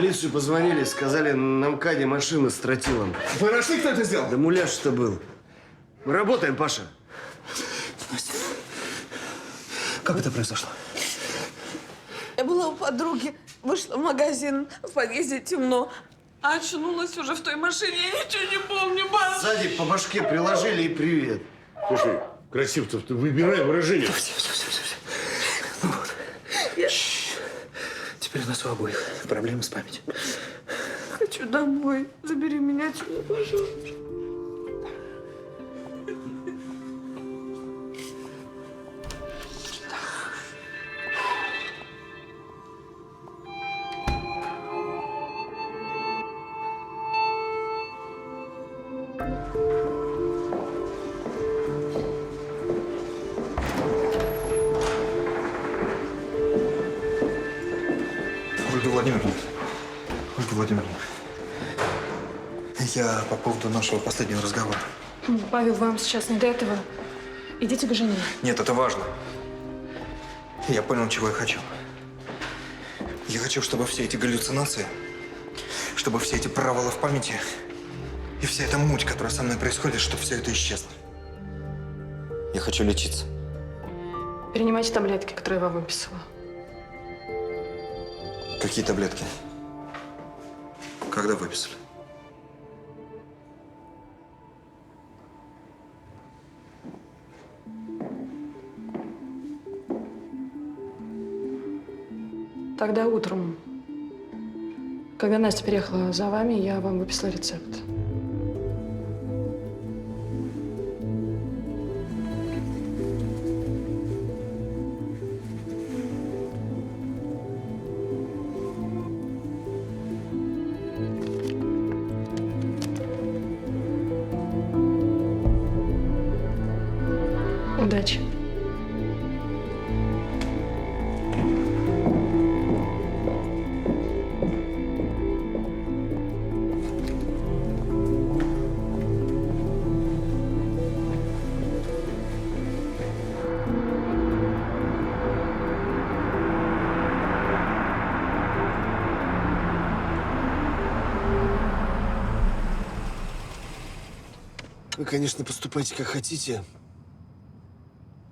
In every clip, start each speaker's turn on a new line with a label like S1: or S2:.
S1: полицию позвонили, сказали, на МКАДе машина с тротилом.
S2: Вы нашли, кто это сделал?
S1: Да муляж-то был. Мы работаем, Паша.
S2: Настя, как это произошло?
S3: Я была у подруги, вышла в магазин, в подъезде темно. А очнулась уже в той машине, я ничего не помню, бабушка.
S1: Сзади по башке приложили и привет.
S4: Слушай, Красивцев, ты выбирай выражение.
S2: Все. Ну вот. Теперь у нас у обоих проблемы с памятью.
S3: Хочу домой. Забери меня отсюда, пожалуйста.
S2: Ольга Владимировна, я по поводу нашего последнего разговора.
S5: Павел, вам сейчас не до этого. Идите к жене.
S2: Нет, это важно. Я понял, чего я хочу. Я хочу, чтобы все эти галлюцинации, чтобы все эти провалы в памяти и вся эта муть, которая со мной происходит, чтобы все это исчезло. Я хочу лечиться.
S5: Принимайте таблетки, которые я вам выписала.
S2: Какие таблетки? Когда выписали?
S5: Тогда утром, когда Настя переехала за вами, я вам выписала рецепт. Удачи.
S1: Вы, конечно, поступайте как хотите,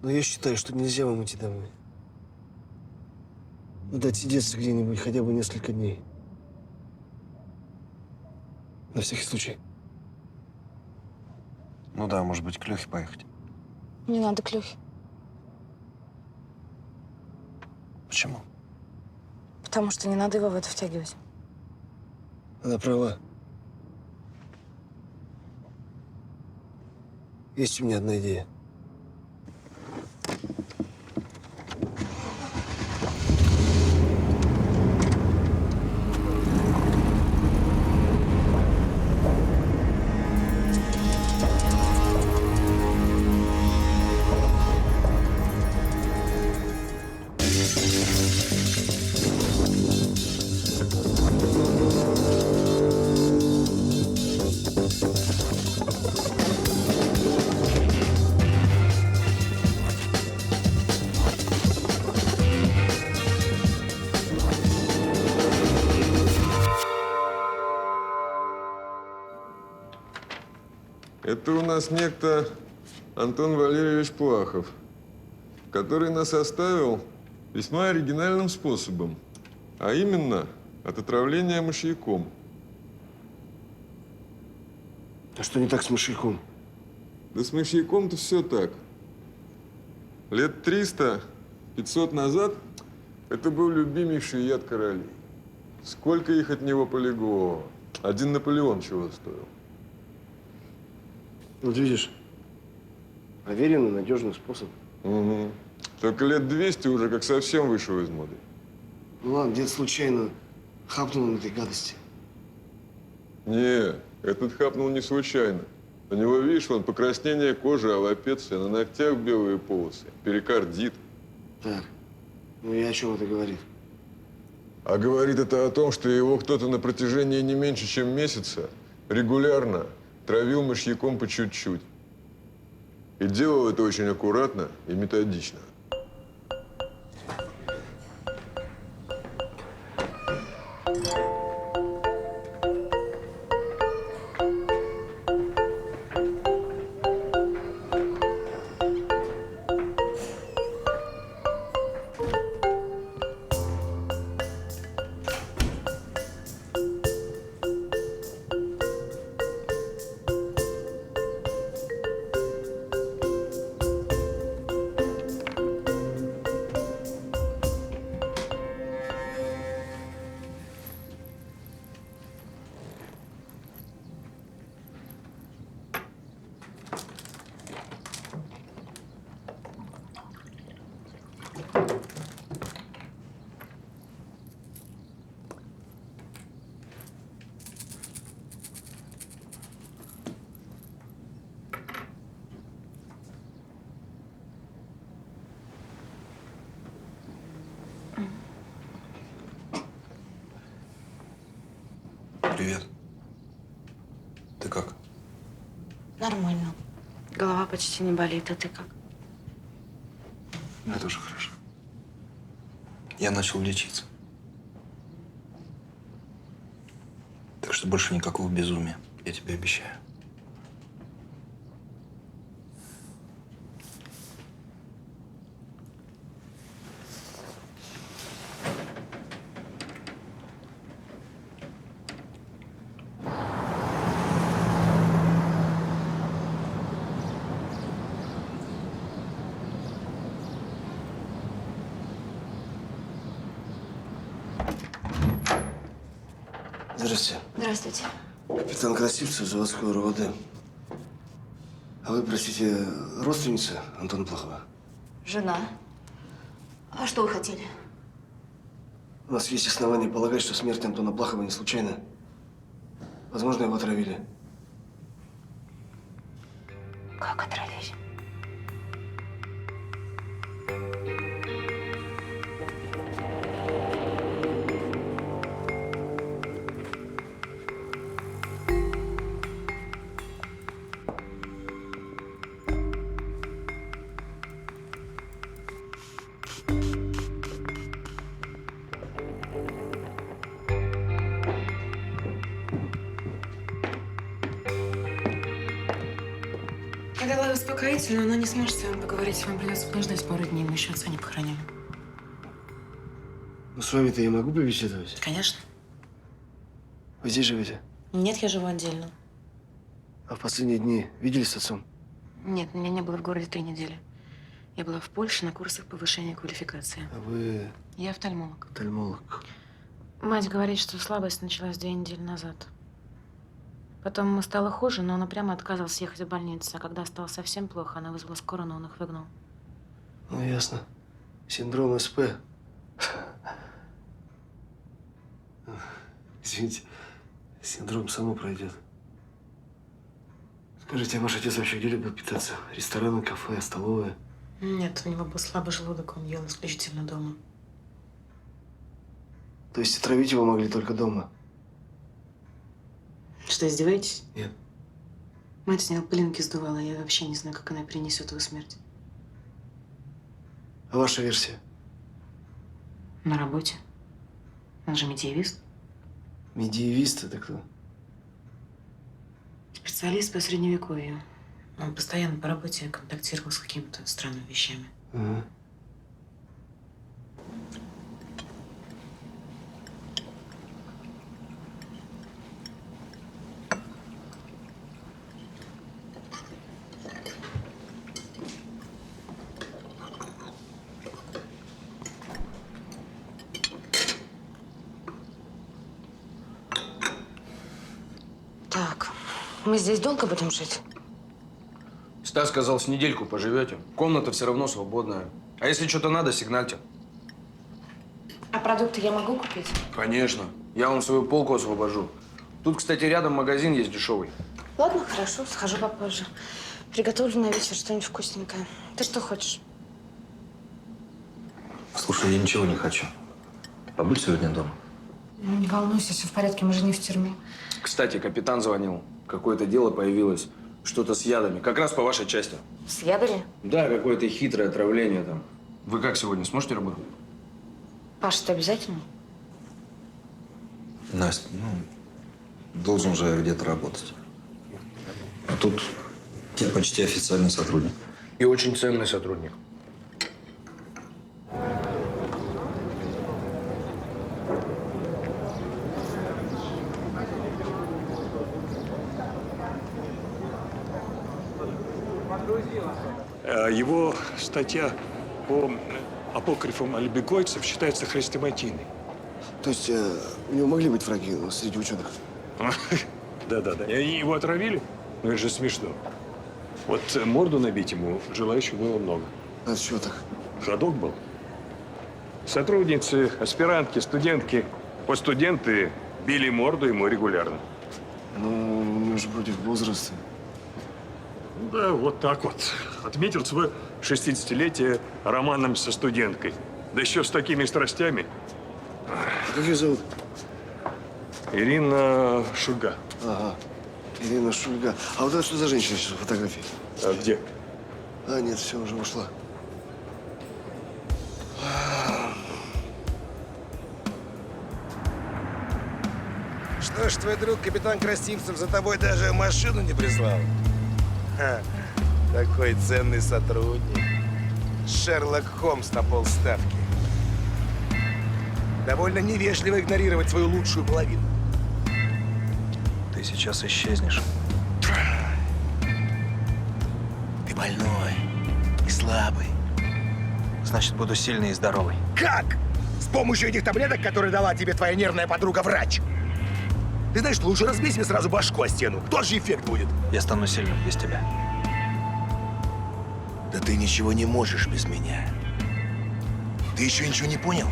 S1: но я считаю, что нельзя вам идти домой. Надо отсидеться где-нибудь хотя бы несколько дней. На всякий случай.
S6: Ну да, может быть, к Лехе поехать.
S5: Не надо к Лехе.
S6: Почему?
S5: Потому что не надо его в это втягивать.
S1: Она права. Есть у меня одна идея.
S7: Это у нас некто Антон Валерьевич Плахов, который нас оставил весьма оригинальным способом, а именно от отравления мышьяком.
S1: А что не так с мышьяком?
S7: Да с мышьяком-то все так. Лет 300-500 назад это был любимейший яд королей. Сколько их от него полегло. Один Наполеон чего стоил.
S1: Вот видишь, проверенный, надежный способ.
S7: Угу. Только лет 200 уже как совсем вышел из моды.
S1: Ну ладно, где-то случайно хапнул на этой гадости.
S7: Не, этот хапнул не случайно. У него, видишь, вон покраснение кожи, аллопеция, на ногтях белые полосы, перикардит.
S1: Так, ну и о чем это говорит?
S7: А говорит это о том, что его кто-то на протяжении не меньше, чем месяца регулярно травил мышьяком по чуть-чуть. И делал это очень аккуратно и методично.
S2: Привет. Ты как?
S8: Нормально. Голова почти не болит, а ты как?
S2: Я тоже хорошо. Я начал лечиться. Так что больше никакого безумия, я тебе обещаю.
S1: Здравствуйте.
S8: Здравствуйте.
S1: Капитан Красивцев, заводской РОВД. А вы, простите, родственница Антона Плохова?
S8: Жена. А что вы хотели?
S1: У нас есть основания полагать, что смерть Антона Плохова не случайна. Возможно, его отравили.
S8: Как отравили?
S9: Я дала ей успокоительную, но не сможет с вами поговорить. Вам придется подождать пару дней, мы еще отца не похороним.
S1: Ну, с вами-то я могу побеседовать?
S9: Конечно.
S1: Вы здесь живете?
S9: Нет, я живу отдельно.
S1: А в последние дни виделись с отцом?
S9: Нет, меня не было в городе 3 недели. Я была в Польше на курсах повышения квалификации.
S1: А вы
S9: Я офтальмолог.
S1: офтальмолог.
S9: Мать говорит, что слабость началась 2 недели назад. Потом ему стало хуже, но он упрямо отказывался ехать в больницу. А когда стало совсем плохо, она вызвала скорую, но он их выгнал.
S1: Ну, ясно. Синдром СП. Извините, синдром само пройдет. Скажите, а ваш отец вообще где любил питаться? Рестораны, кафе, столовые?
S9: Нет, у него был слабый желудок, он ел исключительно дома.
S1: То есть отравить его могли только дома?
S9: Что, издеваетесь?
S1: Нет.
S9: Мать с него пылинки сдувала, я вообще не знаю, как она перенесет его смерть.
S1: А ваша версия?
S9: На работе. Он же медиевист.
S1: Медиевист это кто?
S9: Специалист по средневековью. Он постоянно по работе контактировал с какими-то странными вещами.
S1: Ага.
S8: Так, мы здесь долго будем жить?
S10: Стас сказал, с недельку поживете. Комната все равно свободная. А если что-то надо, сигнальте.
S8: А продукты я могу купить?
S10: Конечно. Я вам свою полку освобожу. Тут, кстати, рядом магазин есть дешевый.
S8: Ладно, хорошо, схожу попозже. Приготовлю на вечер что-нибудь вкусненькое. Ты что хочешь?
S2: Слушай, я ничего не хочу. Побудь сегодня дома.
S8: Ну, не волнуйся, все в порядке, мы же не в тюрьме.
S10: Кстати, капитан звонил. Какое-то дело появилось. Что-то с ядами. Как раз по вашей части.
S8: С ядами?
S10: Да, какое-то хитрое отравление там. Вы как сегодня, сможете работать?
S8: Паша, ты обязательно?
S2: Настя, должен же где-то работать. А тут я почти официальный сотрудник.
S10: И очень ценный сотрудник.
S11: Его статья по апокрифам альбегойцев считается хрестоматийной.
S1: То есть у него могли быть враги среди ученых?
S11: Да-да-да. И они его отравили? Ну, это же смешно. Вот морду набить ему желающих было много.
S1: А чего так?
S11: Ходок был. Сотрудницы, аспирантки, студентки, постстуденты били морду ему регулярно.
S1: Ну, мы же против возраста.
S11: Да, вот так вот. Отметил свое 60-летие романом со студенткой. Да еще с такими страстями.
S1: Как ее зовут?
S11: Ирина Шульга.
S1: Ага. Ирина Шульга. А вот это что за женщина сейчас в фотографии?
S11: А где?
S1: А, нет, все, уже ушла.
S12: Что ж, твой друг, капитан Красивцев, за тобой даже машину не прислал? Ха, такой ценный сотрудник. Шерлок Холмс на полставки. Довольно невежливо игнорировать свою лучшую половину.
S2: Ты сейчас исчезнешь.
S12: Ты больной и слабый.
S2: Значит, буду сильный и здоровый.
S12: Как? С помощью этих таблеток, которые дала тебе твоя нервная подруга-врач. Ты знаешь, что лучше разбей себе сразу башку о стену. Тот же эффект будет.
S2: Я стану сильным без тебя.
S12: Да ты ничего не можешь без меня. Ты еще ничего не понял?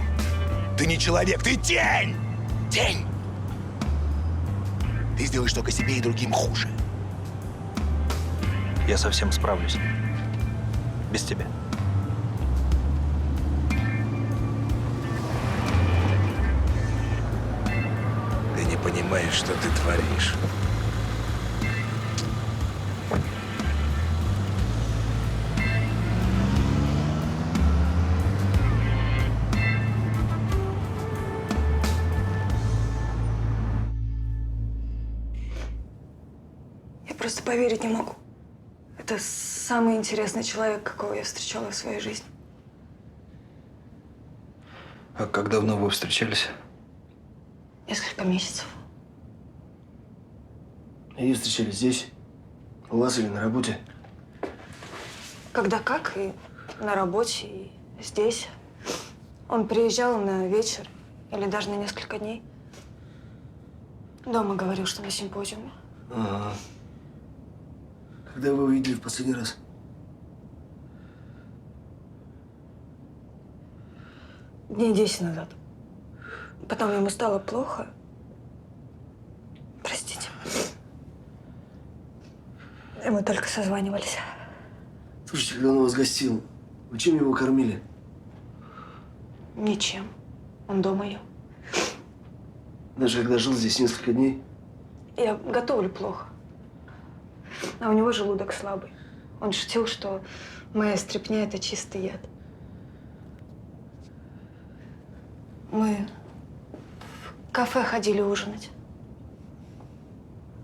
S12: Ты не человек, ты тень! Тень! Ты сделаешь только себе и другим хуже.
S2: Я совсем справлюсь. Без тебя.
S12: Ты не понимаешь, что ты творишь.
S5: Я просто поверить не могу. Это самый интересный человек, какого я встречала в своей жизни.
S2: А как давно вы встречались?
S5: Несколько месяцев.
S1: И встречались здесь? У вас или на работе?
S5: Когда как, и на работе, и здесь. Он приезжал на вечер или даже на несколько дней. Дома говорил, что на симпозиуме.
S1: Ага. Когда вы увидели в последний раз?
S5: Дней 10 назад. Потом ему стало плохо. Простите. И мы только созванивались.
S1: Слушайте, когда он вас гостил, вы чем его кормили?
S5: Ничем. Он дома ел.
S1: Даже когда жил здесь несколько дней?
S5: Я готовлю плохо. А у него желудок слабый. Он шутил, что моя стряпня – это чистый яд. Мы в кафе ходили ужинать.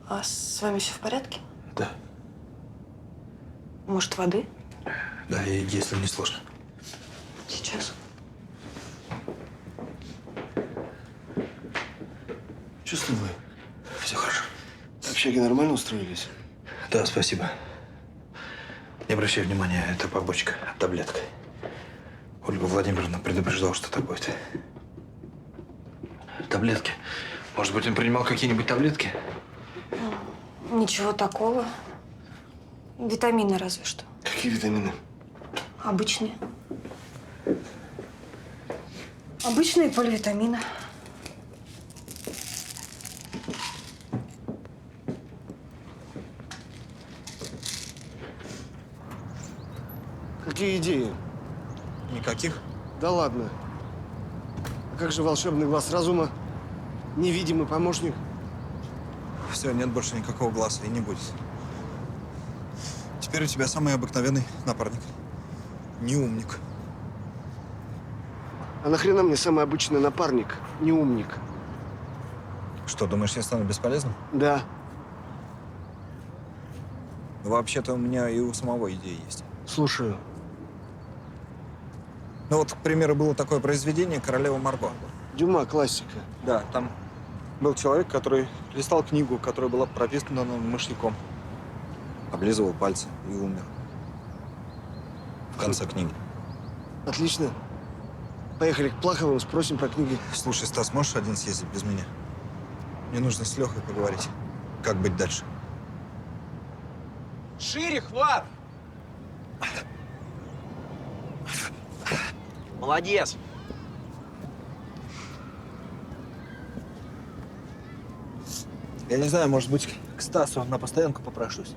S5: А с вами все в порядке?
S2: Да.
S5: Может, воды?
S2: Да, и если не сложно.
S5: Сейчас.
S1: Чувствую вы?
S2: Все хорошо.
S1: В общаге нормально устроились?
S2: Да, спасибо. Не обращай внимания, это побочка от таблеток. Ольга Владимировна предупреждала, что так будет. Таблетки? Может быть, он принимал какие-нибудь таблетки?
S5: Ничего такого. Витамины разве что.
S1: Какие витамины?
S5: Обычные. Обычные поливитамины.
S1: Какие идеи?
S2: Никаких.
S1: Да ладно. А как же волшебный глаз разума? Невидимый помощник?
S2: Все, нет больше никакого глаза и не будет. Теперь у тебя самый обыкновенный напарник. Не умник.
S1: А нахрена мне самый обычный напарник, не умник?
S2: Что, думаешь, я стану бесполезным?
S1: Да.
S2: Вообще-то у меня и у самого идеи есть.
S1: Слушаю.
S2: Ну вот, к примеру, было такое произведение «Королева Марго».
S1: Дюма, классика.
S2: Да, там был человек, который листал книгу, которая была прописана мышьяком. Облизывал пальцы и умер. В конце книги.
S1: Отлично. Поехали к Плаховым, спросим про книги.
S2: Слушай, Стас, можешь один съездить без меня? Мне нужно с Лехой поговорить. Как быть дальше?
S13: Шире, хват! Молодец!
S2: Я не знаю, может быть, к Стасу на постоянку попрошусь.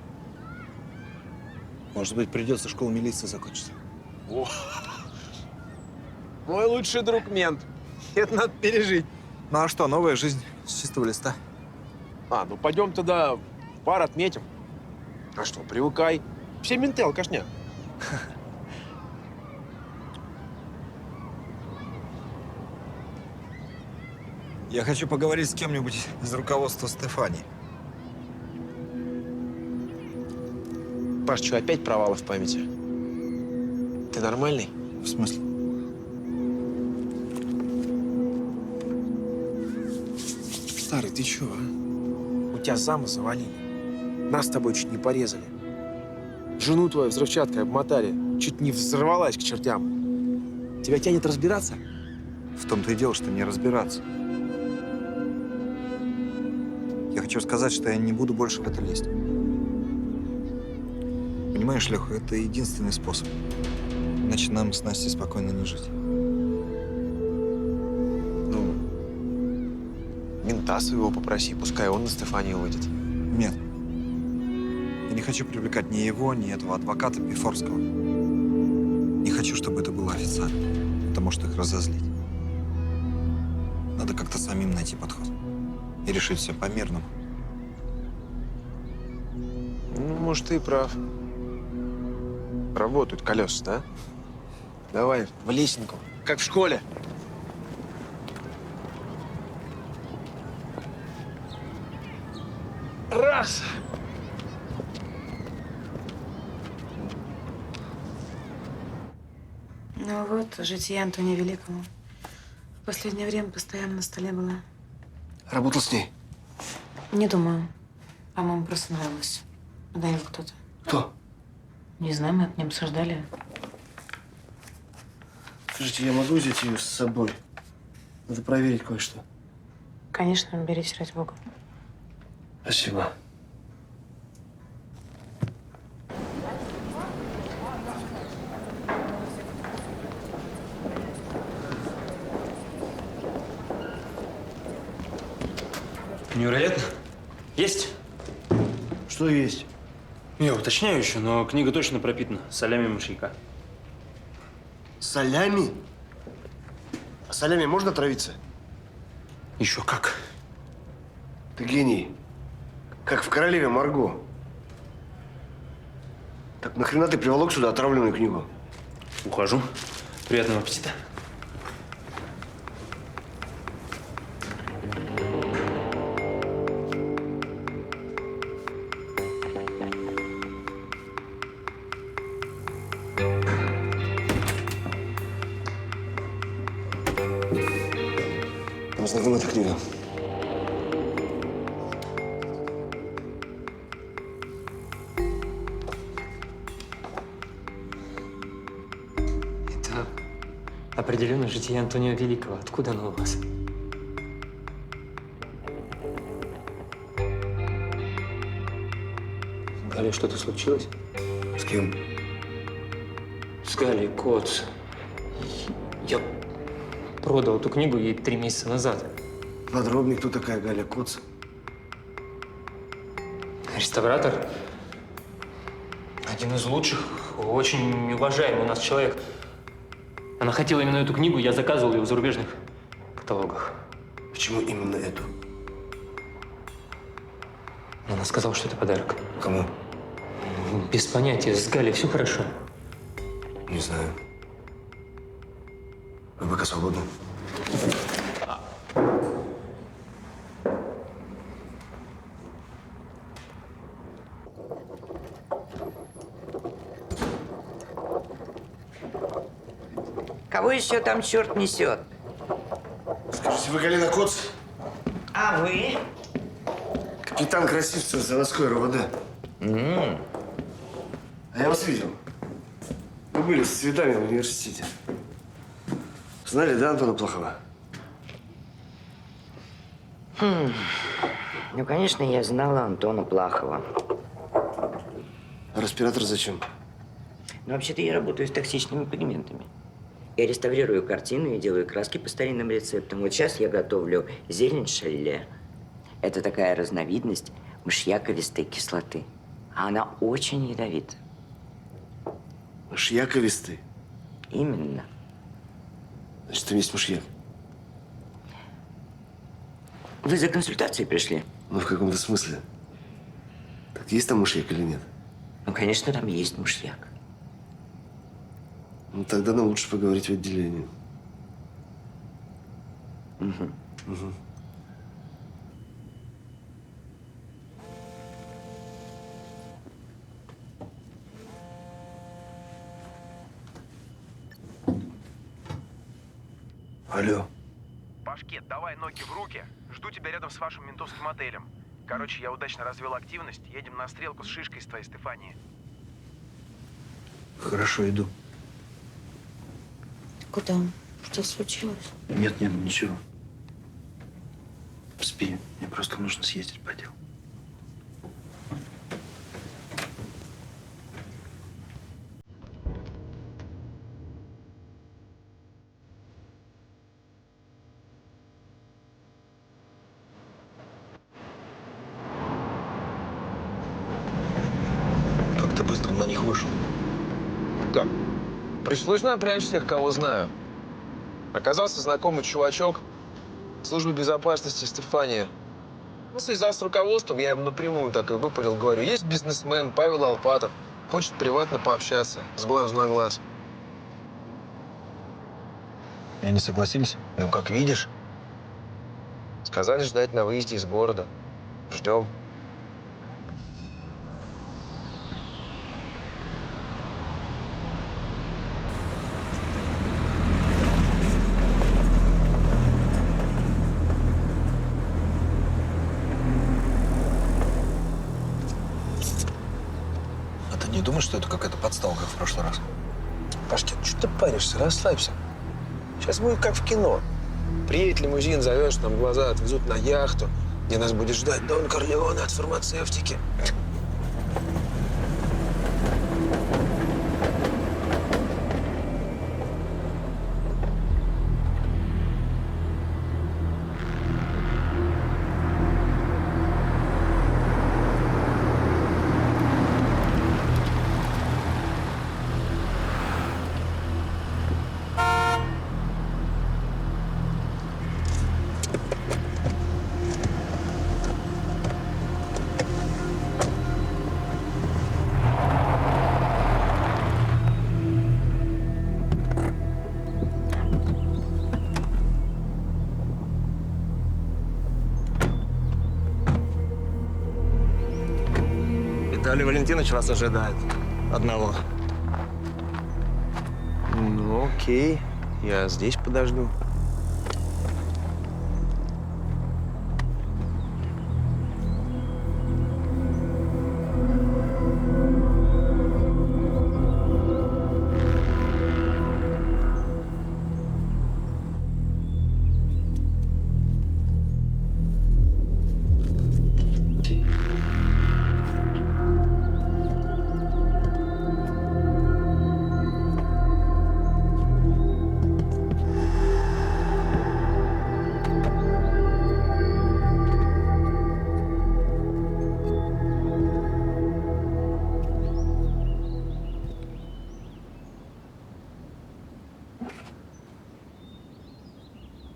S2: Может быть, придется школу милиции закончить.
S13: О, мой лучший друг мент. Это надо пережить.
S2: Ну а что, новая жизнь, С чистого листа.
S13: А, ну пойдем тогда в бар отметим. А что, привыкай. Все менты алкашня.
S2: Я хочу поговорить с кем-нибудь из руководства Стефании.
S13: Паш, что, опять провалы в памяти? Ты нормальный?
S2: В смысле?
S13: Старый, ты чё, а? У тебя зама завалили. Нас с тобой чуть не порезали. Жену твою взрывчаткой обмотали. Чуть не взорвалась к чертям. Тебя тянет разбираться?
S2: В том-то и дело, что не разбираться. Я хочу сказать, что я не буду больше в это лезть. Понимаешь, Леха, это единственный способ. Иначе нам с Настей спокойно не жить.
S13: Ну, мента своего попроси, пускай он на Стефанию выйдет.
S2: Нет. Я не хочу привлекать ни его, ни этого адвоката Пифорского. Не хочу, чтобы это было официально. Это может их разозлить. Надо как-то самим найти подход. И решить все по-мирному.
S13: Ну, может, ты и прав. Работают колеса, да? Давай, в лесенку, как в школе. Раз!
S9: Ну вот, житие Антония Великого. В последнее время постоянно на столе была.
S1: Работал с ней?
S9: Не думаю. По-моему, просто нравилось. Надоел кто-то.
S1: Кто?
S9: Не знаю, мы это не обсуждали.
S1: Скажите, я могу взять ее с собой? Надо проверить кое-что.
S9: Конечно, берите, ради бога.
S1: Спасибо.
S14: Невероятно. Есть?
S1: Что есть?
S14: Я уточняю еще, но книга точно пропитана солями мышьяка.
S1: Солями? А солями можно травиться?
S14: Еще как.
S1: Ты гений. Как в «Королеве Марго». Так нахрена ты приволок сюда отравленную книгу?
S14: Ухожу. Приятного аппетита.
S1: Нам знакома эта книга.
S15: Это определенно житие Антония Великого. Откуда оно у вас? Галя, что-то случилось?
S1: С кем?
S15: С Галей Коц. Я продал эту книгу ей 3 месяца назад.
S1: Подробнее, кто такая Галя Коц?
S15: Реставратор. Один из лучших, очень уважаемый у нас человек. Она хотела именно эту книгу, я заказывал ее в зарубежных каталогах.
S1: Почему именно эту?
S15: Она сказала, что это подарок.
S1: Кому?
S15: Без понятия. С Галей все хорошо?
S1: Не знаю. Вы пока свободны.
S16: Кого еще там черт несет?
S1: Скажите, вы Галина Коц?
S16: А вы?
S1: Капитан Красивцев, заводской РОВД. А я вас видел. Вы были с цветами в университете. Знали, да, Антона Плохова?
S16: Ну, конечно, я знала Антона Плахова.
S1: А респиратор зачем?
S16: Но вообще-то я работаю с токсичными пигментами. Я реставрирую картины и делаю краски по старинным рецептам. Вот сейчас я готовлю зелень шалле. Это такая разновидность мышьяковистой кислоты. А она очень ядовита.
S1: Мышьяковистый?
S16: Именно.
S1: Значит, там есть мышьяк.
S16: Вы за консультацией пришли?
S1: Ну, в каком-то смысле. Так есть там мышьяк или нет?
S16: Ну, конечно, там есть мышьяк.
S1: Ну, тогда нам лучше поговорить в отделении.
S16: Угу.
S1: Угу. Алло.
S17: Пашкет, давай ноги в руки. Жду тебя рядом с вашим ментовским отелем. Короче, я удачно развел активность. Едем на стрелку с шишкой с твоей Стефании.
S1: Хорошо, иду.
S8: Куда? Что случилось?
S6: Нет, ничего. Спи. Мне просто нужно съездить по делу. Как ты быстро на них вышел?
S13: Так, пришлось напрячь всех, кого знаю. Оказался знакомый чувачок службы безопасности Стефания. Ну, связался с руководством, я ему напрямую так и выпалил, говорю, есть бизнесмен Павел Алпатов, хочет приватно пообщаться, с глазу на глаз.
S6: И они согласились?
S13: Ну, как видишь. Сказали ждать на выезде из города. Ждем.
S6: А ты не думаешь, что это какая-то подставка в прошлый раз?
S13: Пашкин, что ты паришься? Расслабься. Сейчас будет как в кино. Приедет лимузин, зовешь, нам глаза отвезут на яхту, где нас будет ждать Дон Корлеоне от фармацевтики.
S12: Виталий Валентинович вас ожидает. Одного.
S13: Ну, окей. Я здесь подожду.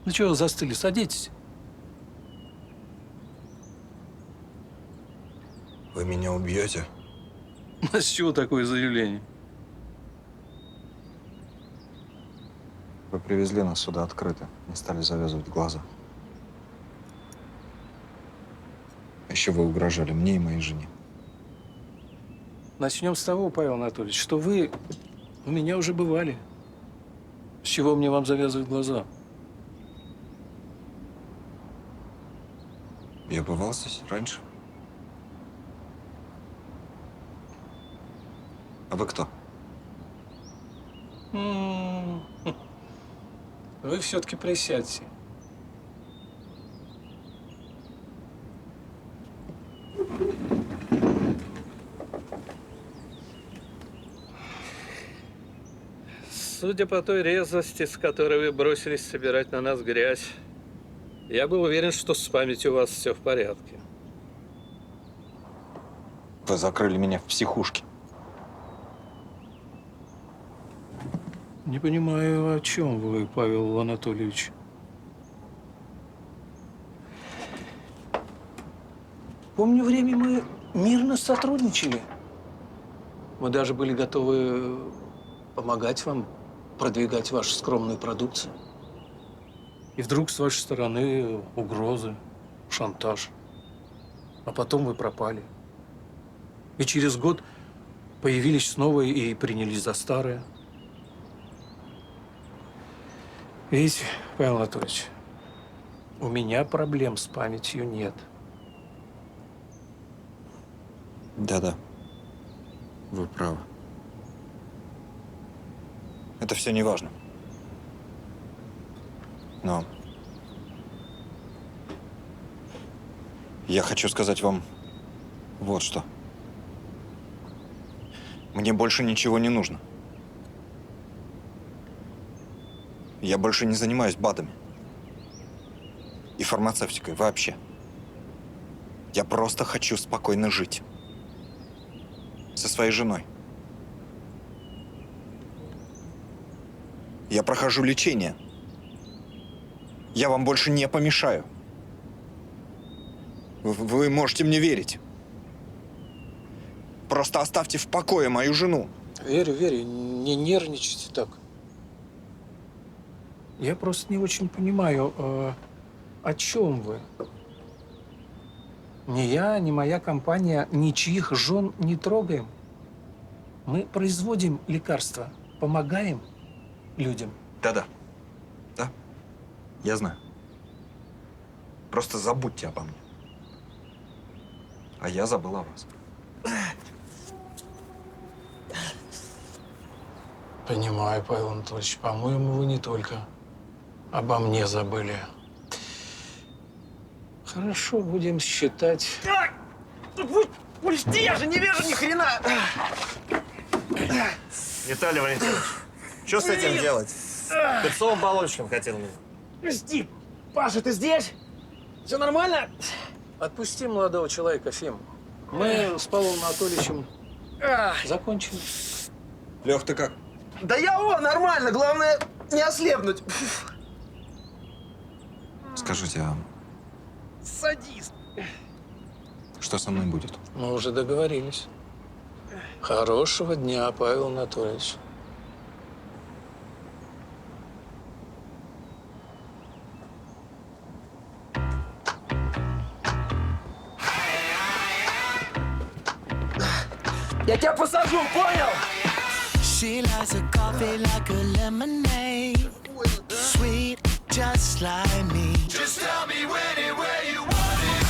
S18: Ну чего застыли? Садитесь.
S6: Вы меня убьете?
S18: А с чего такое заявление?
S6: Вы привезли нас сюда открыто, не стали завязывать глаза. Еще вы угрожали мне и моей жене.
S18: Начнем с того, Павел Анатольевич, что вы у меня уже бывали. С чего мне вам завязывать глаза?
S6: Я бывал здесь раньше. А вы кто?
S18: Вы все-таки присядьте. Судя по той резвости, с которой вы бросились собирать на нас грязь, я был уверен, что с памятью у вас все в порядке.
S6: Вы закрыли меня в психушке.
S18: Не понимаю, о чем вы, Павел Анатольевич. Помню время, мы мирно сотрудничали. Мы даже были готовы помогать вам продвигать вашу скромную продукцию. И вдруг с вашей стороны угрозы, шантаж. А потом вы пропали. И через год появились снова и принялись за старое. Видите, Павел Анатольевич, у меня проблем с памятью нет.
S6: Да-да, вы правы. Это все не важно. Но я хочу сказать вам вот что. Мне больше ничего не нужно. Я больше не занимаюсь БАДами. И фармацевтикой вообще. Я просто хочу спокойно жить. Со своей женой. Я прохожу лечение. Я вам больше не помешаю. Вы можете мне верить. Просто оставьте в покое мою жену.
S18: Верю, не нервничайте так. Я просто не очень понимаю, о чем вы? Ни я, ни моя компания ничьих жен не трогаем. Мы производим лекарства, помогаем людям.
S6: Да-да. Да. Я знаю. Просто забудьте обо мне. А я забыл о вас.
S18: Понимаю, Павел Анатольевич, по-моему, вы не только обо мне забыли. Хорошо, будем считать.
S12: Пусти, я же не вижу ни хрена!
S19: Виталий Валентинович, что с этим делать? Перцовым баллончиком хотел меня.
S12: Пусти! Паша, ты здесь? Все нормально?
S18: Отпусти молодого человека, Фим. Мы с Павлом Анатольевичем закончили.
S6: Лех, ты как?
S12: Да я нормально, главное не ослепнуть.
S6: Скажите, а
S12: Садись.
S6: что со мной будет?
S18: Мы уже договорились. Хорошего дня, Павел Анатольевич.
S12: Я тебя посажу, понял?
S20: She likes a coffee like a lemonade, sweet, just like me. Just tell me when and where you want it.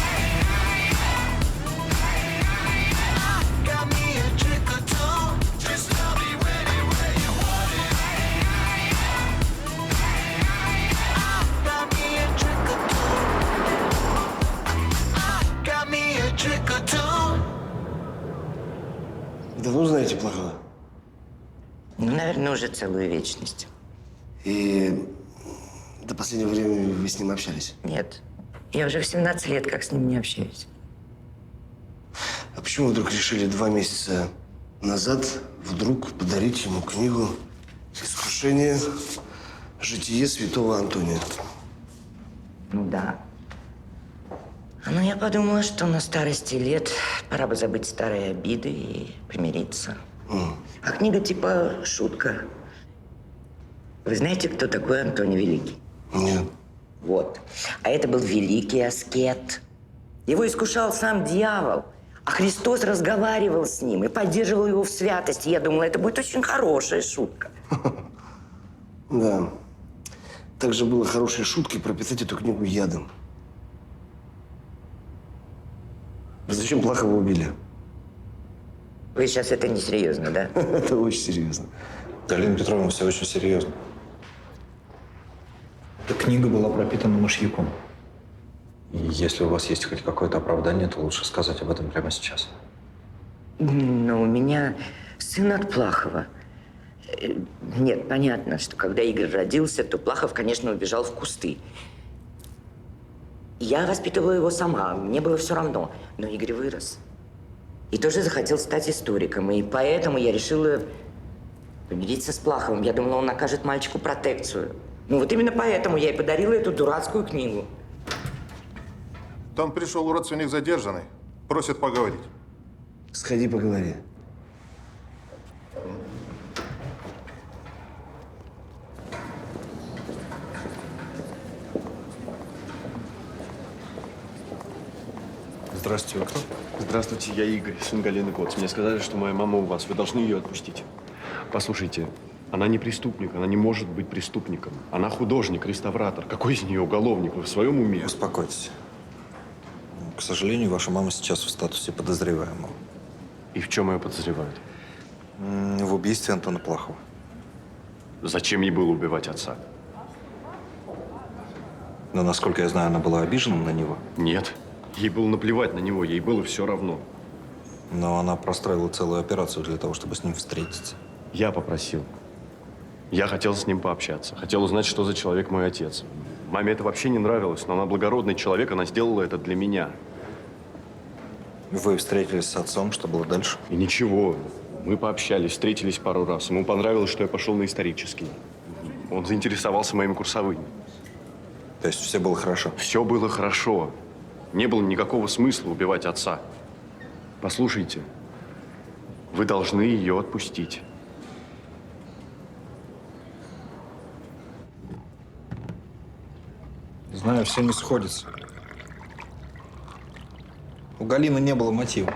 S20: Got me a trick or two. Just tell me when and where you want it. Got me a trick or two. Got me a trick or two.
S1: Давно знаете Плахова?
S16: Ну, наверное, уже целую вечность.
S1: И до последнего времени вы с ним общались?
S16: Нет. Я уже в 17 лет как с ним не общаюсь.
S1: А почему вы вдруг решили 2 месяца назад вдруг подарить ему книгу «Искушение. Житие святого Антония»?
S16: Ну да. Ну, я подумала, что на старости лет пора бы забыть старые обиды и примириться. А книга типа шутка. Вы знаете, кто такой Антоний Великий?
S1: Нет.
S16: Вот. А это был великий аскет. Его искушал сам дьявол. А Христос разговаривал с ним и поддерживал его в святости. Я думала, это будет очень хорошая шутка.
S1: Да. Также было хорошей шуткой прописать эту книгу ядом. Вы зачем Плахова убили?
S16: Вы сейчас это несерьезно, да?
S1: Это очень серьезно.
S6: Галина Петровна, все очень серьезно. Эта книга была пропитана мышьяком. И если у вас есть хоть какое-то оправдание, то лучше сказать об этом прямо сейчас.
S16: Но у меня сын от Плахова. Нет, понятно, что когда Игорь родился, то Плахов, конечно, убежал в кусты. Я воспитывала его сама, мне было все равно. Но Игорь вырос. И тоже захотел стать историком. И поэтому я решила помириться с Плаховым. Я думала, он окажет мальчику протекцию. Ну вот именно поэтому я и подарила эту дурацкую книгу.
S21: Там пришел родственник задержанный. Просят поговорить.
S1: Сходи, поговори.
S6: Здравствуйте, вы кто?
S22: Здравствуйте, я Игорь, сын Галины Коц. Мне сказали, что моя мама у вас. Вы должны ее отпустить. Послушайте, она не преступник, она не может быть преступником. Она художник, реставратор. Какой из нее уголовник? Вы в своем уме?
S6: Успокойтесь. К сожалению, ваша мама сейчас в статусе подозреваемого.
S22: И в чем ее подозревают?
S6: В убийстве Антона Плахова.
S22: Зачем ей было убивать отца?
S6: Но, насколько я знаю, она была обижена на него.
S22: Нет. Ей было наплевать на него, ей было все равно.
S6: Но она простроила целую операцию для того, чтобы с ним встретиться.
S22: Я попросил. Я хотел с ним пообщаться. Хотел узнать, что за человек мой отец. Маме это вообще не нравилось, но она благородный человек, она сделала это для меня.
S6: Вы встретились с отцом, что было дальше?
S22: И ничего. Мы пообщались, встретились пару раз. Ему понравилось, что я пошел на исторический. Он заинтересовался моими курсовыми.
S6: То есть все было хорошо?
S22: Все было хорошо. Не было никакого смысла убивать отца. Послушайте, вы должны ее отпустить.
S6: Знаю, все не сходится. У Галины не было мотива.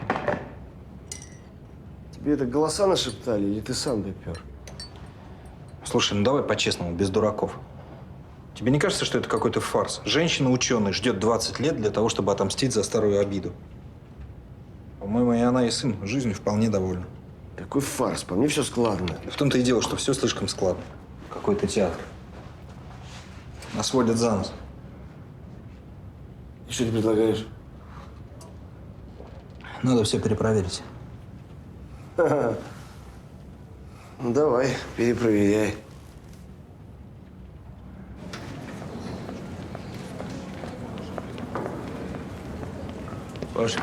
S1: Тебе это голоса нашептали или ты сам допер?
S6: Слушай, ну давай по-честному, без дураков. Тебе не кажется, что это какой-то фарс? Женщина-ученый ждет 20 лет для того, чтобы отомстить за старую обиду. По-моему, и она, и сын жизнью вполне довольны.
S1: Какой фарс? По мне все складно.
S6: В том-то и дело, что все слишком складно. Какой-то театр. Нас водят за нос.
S1: И что ты предлагаешь?
S6: Надо все перепроверить.
S1: Ну, давай, перепроверяй.
S10: Паша,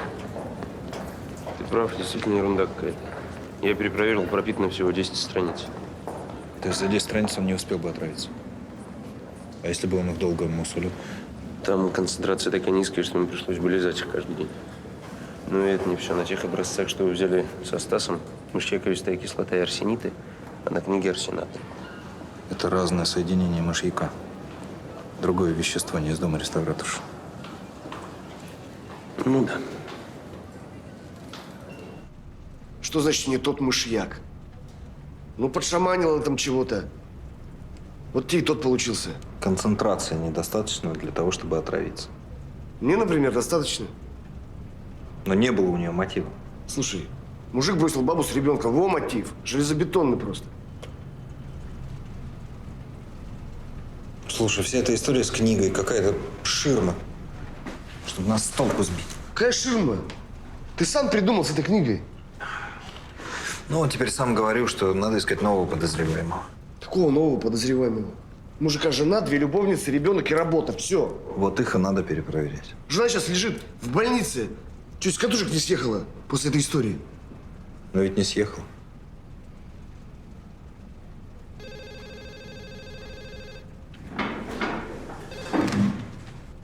S10: ты прав, действительно ерунда какая-то. Я перепроверил, пропитано всего 10 страниц.
S6: То есть за 10 страниц он не успел бы отравиться? А если бы он их долго мусолил?
S10: Там концентрация такая низкая, что мне пришлось бы лизать их каждый день. Ну и это не все. На тех образцах, что вы взяли со Стасом, мышьяковистая кислота и арсениты, а на книге арсенаты.
S6: Это разное соединение мышьяка. Другое вещество, не из дома реставраторш.
S10: Ну да.
S1: Что значит не тот мышьяк? Ну, подшаманил он там чего-то. Вот тебе и тот получился.
S6: Концентрация недостаточна для того, чтобы отравиться.
S1: Мне, например, достаточно.
S6: Но не было у нее мотива.
S1: Слушай, мужик бросил бабу с ребенком. Во мотив. Железобетонный просто.
S6: Слушай, вся эта история с книгой какая-то ширма, чтобы нас с толку сбить.
S1: Какая ширма? Ты сам придумал с этой книгой.
S6: Ну, он теперь сам говорил, что надо искать нового подозреваемого.
S1: Какого нового подозреваемого? Мужика жена, 2 любовницы, ребенок и работа. Все.
S6: Вот их и надо перепроверять.
S1: Жена сейчас лежит в больнице. Чуть с катушек не съехала после этой истории.
S6: Но ведь не съехала.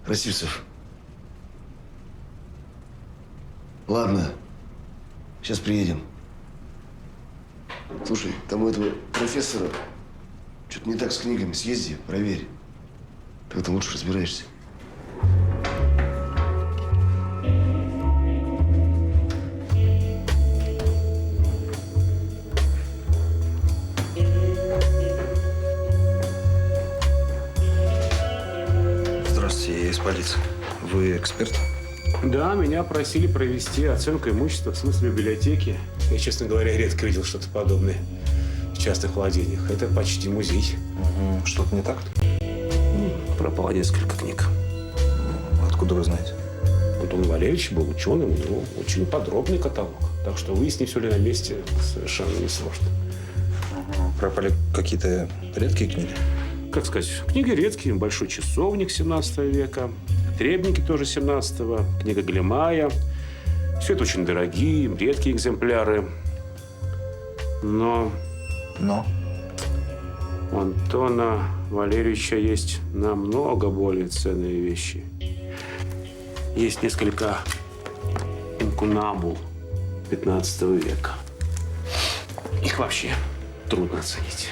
S1: Красивцев. Ладно. Сейчас приедем. Слушай, там у этого профессора что-то не так с книгами. Съезди, проверь. Ты там лучше разбираешься.
S6: Здравствуйте, я из полиции. Вы эксперт?
S11: Да, меня просили провести оценку имущества в смысле библиотеки. Я, честно говоря, редко видел что-то подобное в частных владениях. Это почти музей.
S6: Что-то не так?
S11: Пропало несколько книг.
S6: Откуда вы знаете?
S11: Антон Валерьевич был ученым, у него очень подробный каталог. Так что выяснить, все ли на месте, совершенно несложно.
S6: Пропали какие-то редкие книги?
S11: Как сказать, книги редкие. Большой часовник 17 века, требники тоже 17-го, книга Глемая. Все это очень дорогие, редкие экземпляры. Но у Антона Валерьевича есть намного более ценные вещи. Есть несколько инкунабул 15 века. Их вообще трудно оценить.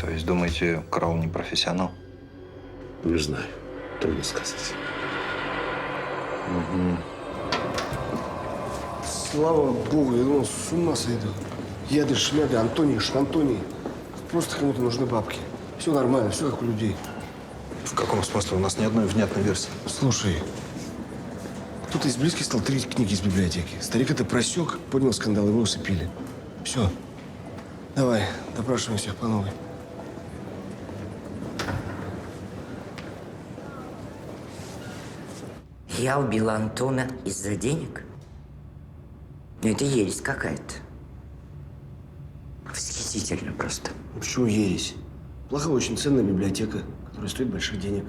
S6: То есть, думаете, Крау не профессионал?
S11: Не знаю. Трудно сказать.
S6: Угу.
S1: Слава богу, я думал, с ума сойду. Яды, шмяды, Антоний, Шантоний. Просто кому-то нужны бабки. Все нормально, все как у людей.
S6: В каком смысле? У нас ни одной внятной версии.
S1: Слушай, кто-то из близких стал тырить книги из библиотеки. Старик это просек, поднял скандал, его усыпили. Все. Давай, допрашиваем всех по новой.
S16: Я убила Антона из-за денег? Ну, это ересь какая-то. Восхитительно просто.
S1: Почему ересь? Плохая, очень ценная библиотека, которая стоит больших денег.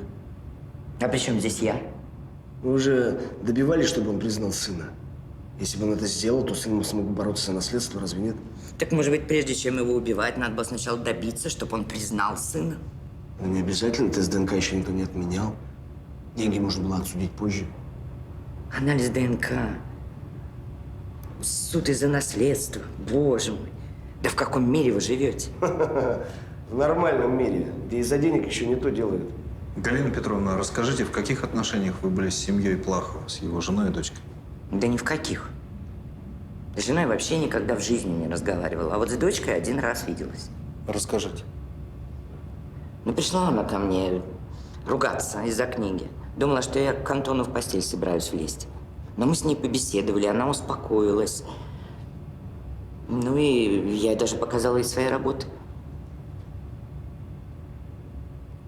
S16: А при чем здесь я?
S1: Мы уже добивались, чтобы он признал сына. Если бы он это сделал, то сын смог бы бороться за наследство, разве нет?
S16: Так, может быть, прежде чем его убивать, надо было сначала добиться, чтобы он признал сына?
S1: Но не обязательно, тест ДНК еще никто не отменял. Деньги можно было отсудить позже.
S16: Анализ ДНК. Суд из-за наследства. Боже мой. Да в каком мире вы живете?
S1: В нормальном мире, где из-за денег еще не то делают.
S6: Галина Петровна, расскажите, в каких отношениях вы были с семьей Плахова, с его женой и дочкой?
S16: Да ни в каких. С женой вообще никогда в жизни не разговаривала. А вот с дочкой один раз виделась.
S6: Расскажите.
S16: Ну, пришла она ко мне ругаться из-за книги. Думала, что я к Антону в постель собираюсь влезть. Но мы с ней побеседовали, она успокоилась. Ну и я ей даже показала ей свои работы.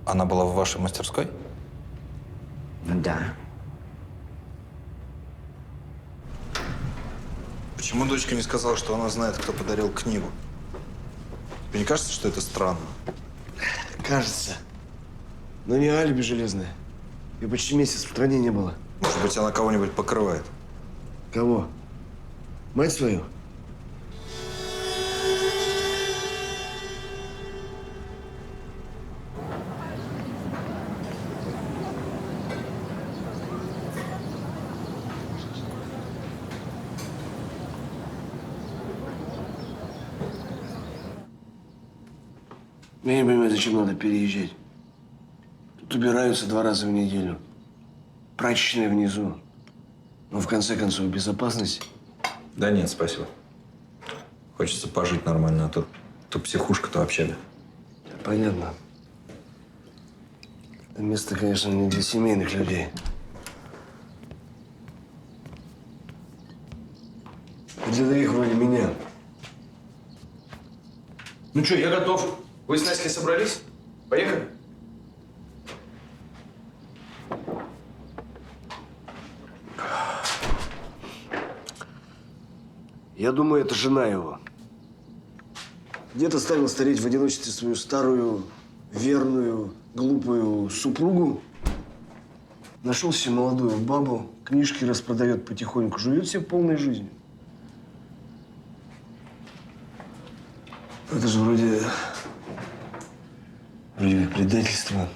S6: Она была в вашей мастерской?
S16: Да.
S6: Почему дочка не сказала, что она знает, кто подарил книгу? Тебе не кажется, что это странно?
S1: Кажется. Но не алиби железное. И почти месяц в стране не было.
S6: Может быть, она кого-нибудь покрывает?
S1: Кого? Мать свою? Я не понимаю, зачем надо переезжать. Тут убираются 2 раза в неделю. Прачечная внизу. Но в конце концов, безопасность.
S6: Да нет, спасибо. Хочется пожить нормально, а то психушка, то общага.
S1: Понятно. Это место, конечно, не для семейных людей. Для таких вроде меня.
S13: Ну что, я готов. Вы с Настей собрались? Поехали?
S1: Я думаю, это жена его. Дед оставил стареть в одиночестве свою старую, верную, глупую супругу. Нашел себе молодую бабу, книжки распродает потихоньку, живет себе полной жизнью. Это же вроде как предательство.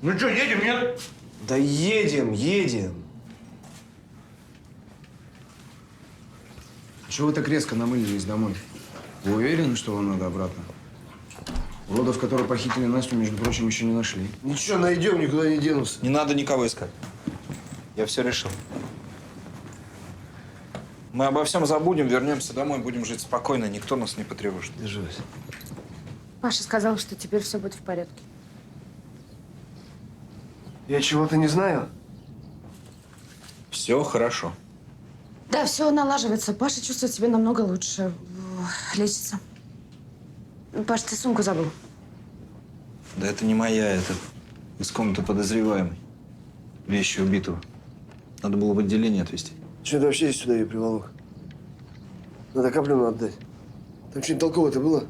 S13: Ну что, едем, нет?
S1: Да едем.
S13: Чего вы так резко намылились домой? Вы уверены, что вам надо обратно? Уродов, которые похитили Настю, между прочим, еще не нашли.
S1: Ничего, найдем, никуда не денутся.
S6: Не надо никого искать. Я все решил. Мы обо всем забудем, вернемся домой, будем жить спокойно, никто нас не потревожит.
S1: Держись.
S9: Паша сказал, что теперь все будет в порядке.
S1: Я чего-то не знаю?
S6: Все хорошо.
S9: Да, все налаживается. Паша чувствует себя намного лучше. Лечится. Паш, ты сумку забыл.
S6: Да это не моя, это из комнаты подозреваемой. Вещи убитого. Надо было в отделение отвезти.
S1: Что ты вообще сюда ее приволок? Надо Каплину отдать. Там что-нибудь толковое-то было?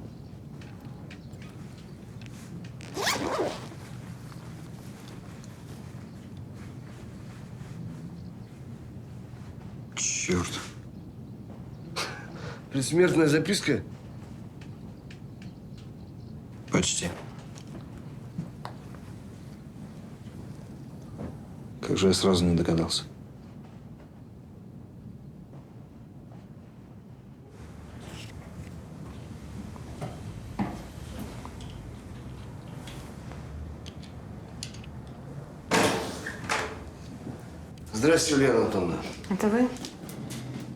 S6: Черт.
S1: Предсмертная записка?
S6: Почти. Как же я сразу не догадался.
S1: Здравствуйте, Лена Антоновна.
S9: Это вы?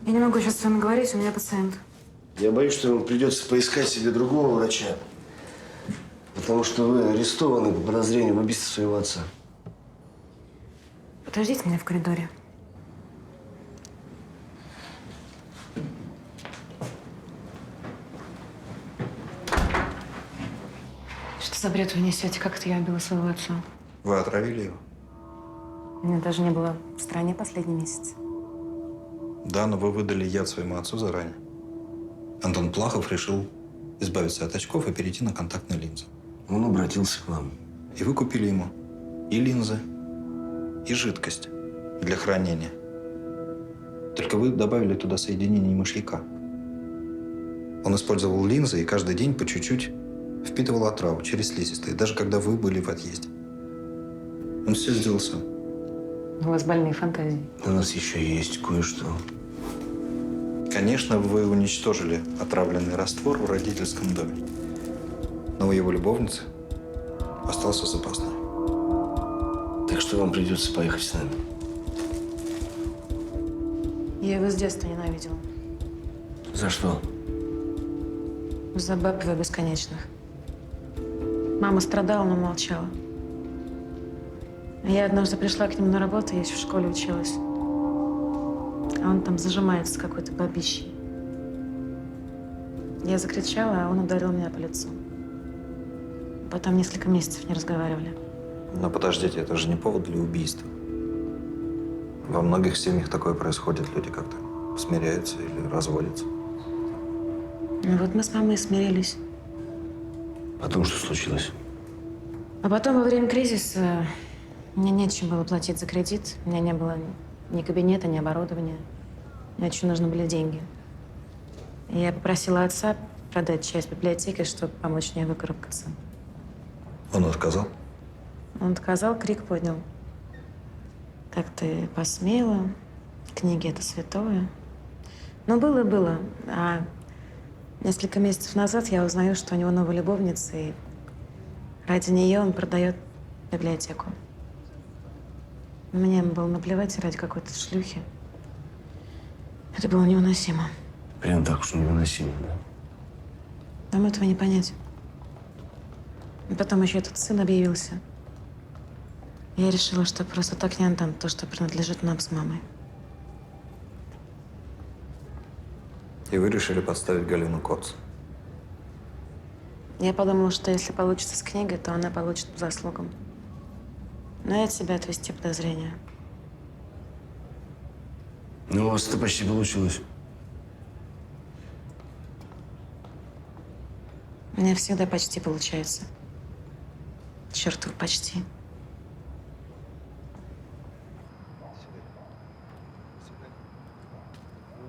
S9: Я не могу сейчас с вами говорить, у меня пациент.
S1: Я боюсь, что вам придется поискать себе другого врача. Потому что вы арестованы по подозрению в убийстве своего отца.
S9: Подождите меня в коридоре. Что за бред вы несете? Как это я убила своего отца?
S6: Вы отравили его?
S9: Меня даже не было в стране последний месяц.
S6: Да, но вы выдали яд своему отцу заранее. Антон Плахов решил избавиться от очков и перейти на контактную линзу.
S1: Он обратился к вам.
S6: И вы купили ему и линзы, и жидкость для хранения. Только вы добавили туда соединение мышьяка. Он использовал линзы и каждый день по чуть-чуть впитывал отраву через слизистые, даже когда вы были в отъезде. Он все сделал сам.
S9: У вас больные фантазии.
S1: У нас еще есть кое-что.
S6: Конечно, вы уничтожили отравленный раствор в родительском доме. Но у его любовницы остался запасной.
S1: Так что вам придется поехать с нами.
S9: Я его с детства ненавидела.
S1: За что?
S9: За баб его бесконечных. Мама страдала, но молчала. Я однажды пришла к нему на работу, я еще в школе училась. А он там зажимается с какой-то бабищей. Я закричала, а он ударил меня по лицу. Потом несколько месяцев не разговаривали.
S6: Но подождите, это же не повод для убийства. Во многих семьях такое происходит. Люди как-то смиряются или разводятся.
S9: Ну вот мы с мамой смирились.
S1: Потом что случилось?
S9: А потом во время кризиса мне нечем было платить за кредит. У меня не было ни кабинета, ни оборудования. Мне очень нужны были деньги. И я попросила отца продать часть библиотеки, чтобы помочь мне выкарабкаться.
S6: Он отказал?
S9: Он отказал, крик поднял. Как ты посмела? Книги — это святое. Но было. А несколько месяцев назад я узнаю, что у него новая любовница, и ради нее он продает библиотеку. Мне было наплевать ради какой-то шлюхи. Это было невыносимо.
S1: Прям так уж невыносимо, да?
S9: Вам этого не понять. И потом еще этот сын объявился. Я решила, что просто так не отдам то, что принадлежит нам с мамой.
S6: И вы решили подставить Галину Коц?
S9: Я подумала, что если получится с книгой, то она получит по заслугам. Но и от себя отвести подозрения.
S1: Ну, у вас это почти получилось.
S9: У меня всегда почти получается. Чертов почти.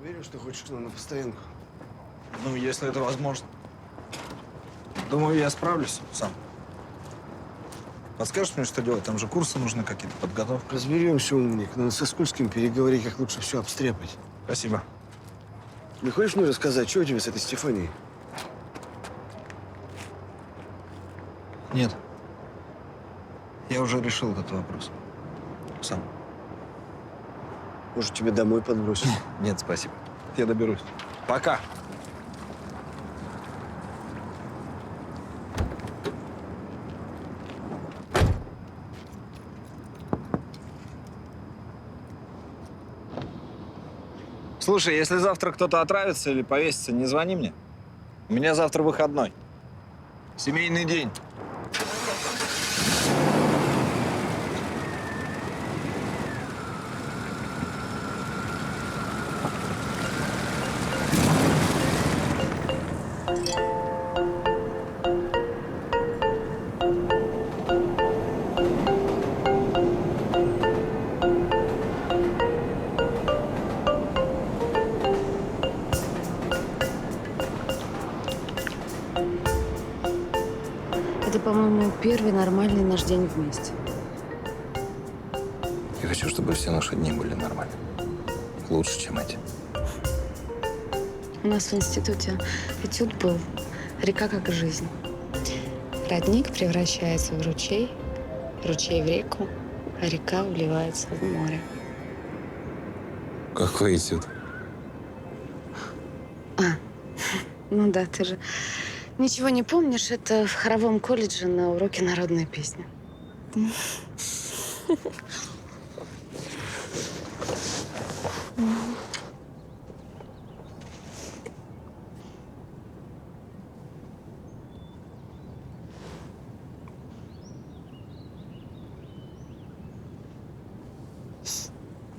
S1: Уверен, что хочешь к нам на постоянку?
S6: Ну, если это возможно. Думаю, я справлюсь сам. Подскажешь мне, что делать? Там же курсы нужны какие-то, подготовка.
S1: Разберемся, умник. Надо со Скользким переговорить, как лучше все обстряпать.
S6: Спасибо.
S1: Не хочешь мне рассказать, что у тебя с этой Стефанией?
S6: Нет. Я уже решил этот вопрос. Сам.
S1: Может, тебя домой подбросить?
S6: Нет, спасибо. Я доберусь. Пока. Слушай, если завтра кто-то отравится или повесится, не звони мне. У меня завтра выходной. Семейный день.
S8: Это, по-моему, первый нормальный наш день вместе.
S1: Это
S6: хочу, чтобы все наши дни были нормальны. Лучше, чем эти.
S8: У нас в институте этюд был «Река как жизнь». Родник превращается в ручей, ручей в реку, а река вливается в море.
S6: Какой этюд?
S8: Ну да, ты же ничего не помнишь. Это в хоровом колледже на уроке народной песни.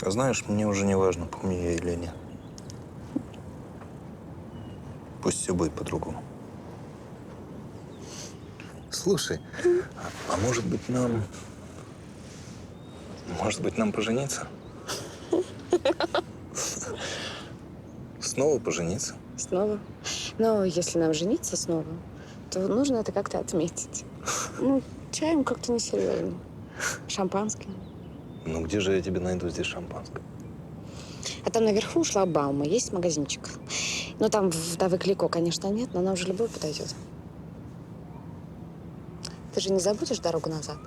S6: А знаешь, мне уже не важно, помню я или нет. Пусть все будет по-другому. Слушай, а может быть нам пожениться? Снова пожениться?
S8: Снова? Но если нам жениться снова, то нужно это как-то отметить. Ну, чаем как-то несерьезно. Шампанским.
S6: Ну где же я тебе найду здесь шампанское?
S8: А там наверху у шлагбаума есть магазинчик. Ну, там вдовы Клико, конечно, нет, но нам уже любой подойдет. Ты же не забудешь дорогу назад?